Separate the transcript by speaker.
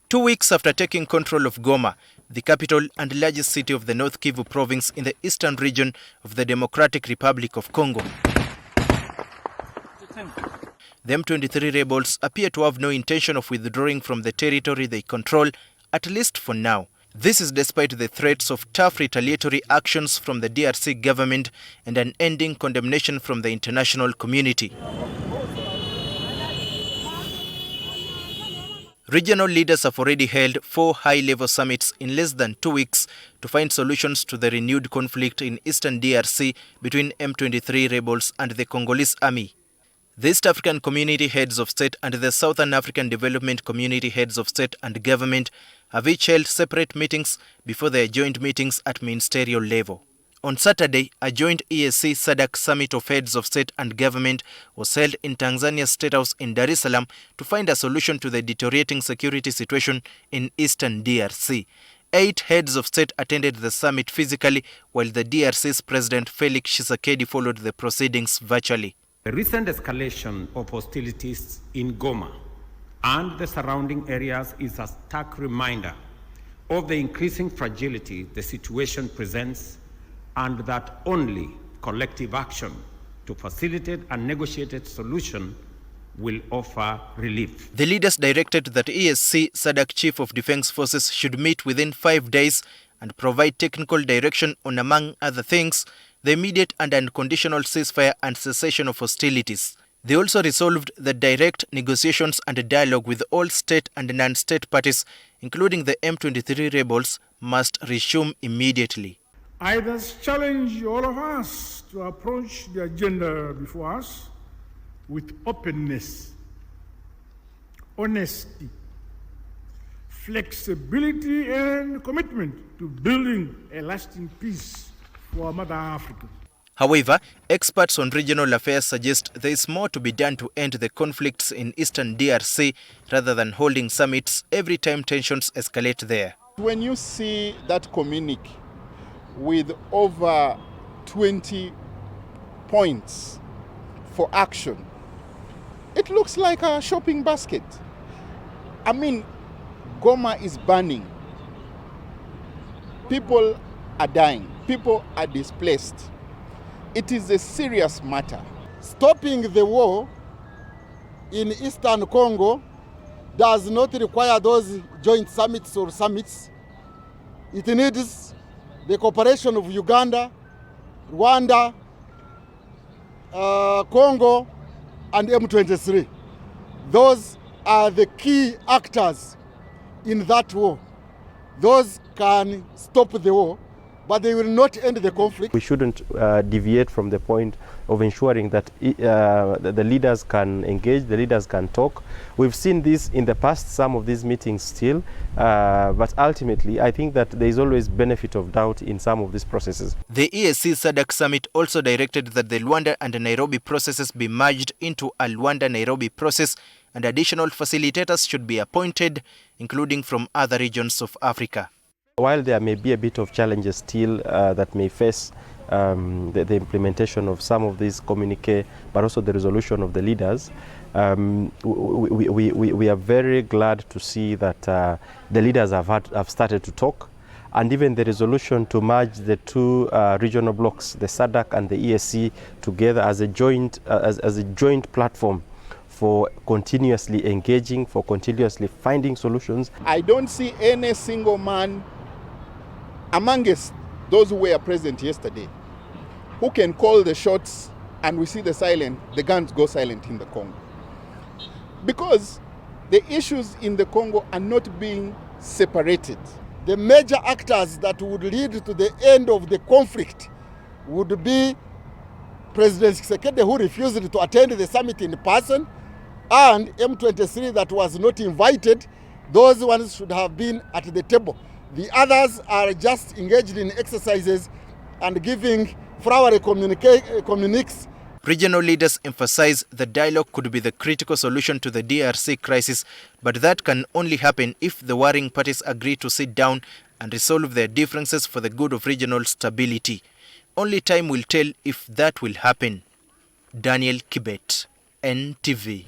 Speaker 1: 2 weeks after taking control of Goma, the capital and largest city of the North Kivu province in the eastern region of the Democratic Republic of Congo, the M23 rebels appear to have no intention of withdrawing from the territory they control, at least for now. This is despite the threats of tough retaliatory actions from the DRC government and an ending condemnation from the international community. Regional leaders have already held 4 high-level summits in less than 2 weeks to find solutions to the renewed conflict in Eastern DRC between M23 rebels and the Congolese army. The East African Community Heads of State and the Southern African Development Community Heads of State and Government have each held separate meetings before their joint meetings at ministerial level. On Saturday, a joint EAC-SADC summit of heads of state and government was held in Tanzania's State House in Dar es Salaam to find a solution to the deteriorating security situation in Eastern DRC. 8 heads of state attended the summit physically, while the DRC's President Felix Tshisekedi followed the proceedings virtually.
Speaker 2: The recent escalation of hostilities in Goma and the surrounding areas is a stark reminder of the increasing fragility the situation presents, and that only collective action to facilitate a negotiated solution will offer relief.
Speaker 1: The leaders directed that EAC-SADC Chief of Defense Forces should meet within 5 days and provide technical direction on, among other things, the immediate and unconditional ceasefire and cessation of hostilities. They also resolved that direct negotiations and dialogue with all state and non-state parties, including the M23 rebels, must resume immediately.
Speaker 3: I thus challenge all of us to approach the agenda before us with openness, honesty, flexibility, and commitment to building a lasting peace for Mother Africa.
Speaker 1: However, experts on regional affairs suggest there is more to be done to end the conflicts in Eastern DRC rather than holding summits every time tensions escalate there.
Speaker 4: When you see that communique with over 20 points for action, it looks like a shopping basket. I mean, Goma is burning. People are dying. People are displaced. It is a serious matter.
Speaker 5: Stopping the war in Eastern Congo does not require those joint summits or summits. It needs the cooperation of Uganda, Rwanda, Congo, and M23. Those are the key actors in that war. Those can stop the war, but they will not end the conflict.
Speaker 6: We shouldn't deviate from the point of ensuring that the leaders can engage, the leaders can talk. We've seen this in the past, some of these meetings still, but ultimately I think that there is always benefit of doubt in some of these processes.
Speaker 1: The EAC-SADC summit also directed that the Luanda and Nairobi processes be merged into a Luanda-Nairobi process, and additional facilitators should be appointed, including from other regions of Africa.
Speaker 6: While there may be a bit of challenges still that may face the implementation of some of these communiques, but also the resolution of the leaders, we are very glad to see that the leaders have started to talk, and even the resolution to merge the 2 regional blocs, the SADC and the EAC, together as a joint platform for continuously engaging, for continuously finding solutions.
Speaker 4: I don't see any single man amongst those who were present yesterday who can call the shots, and we see the guns go silent in the Congo. Because the issues in the Congo are not being separated.
Speaker 5: The major actors that would lead to the end of the conflict would be President Tshisekedi, who refused to attend the summit in person, and M23 that was not invited. Those ones should have been at the table. The others are just engaged in exercises and giving flowery communiques.
Speaker 1: Regional leaders emphasize that dialogue could be the critical solution to the DRC crisis, but that can only happen if the warring parties agree to sit down and resolve their differences for the good of regional stability. Only time will tell if that will happen. Daniel KIBET, NTV.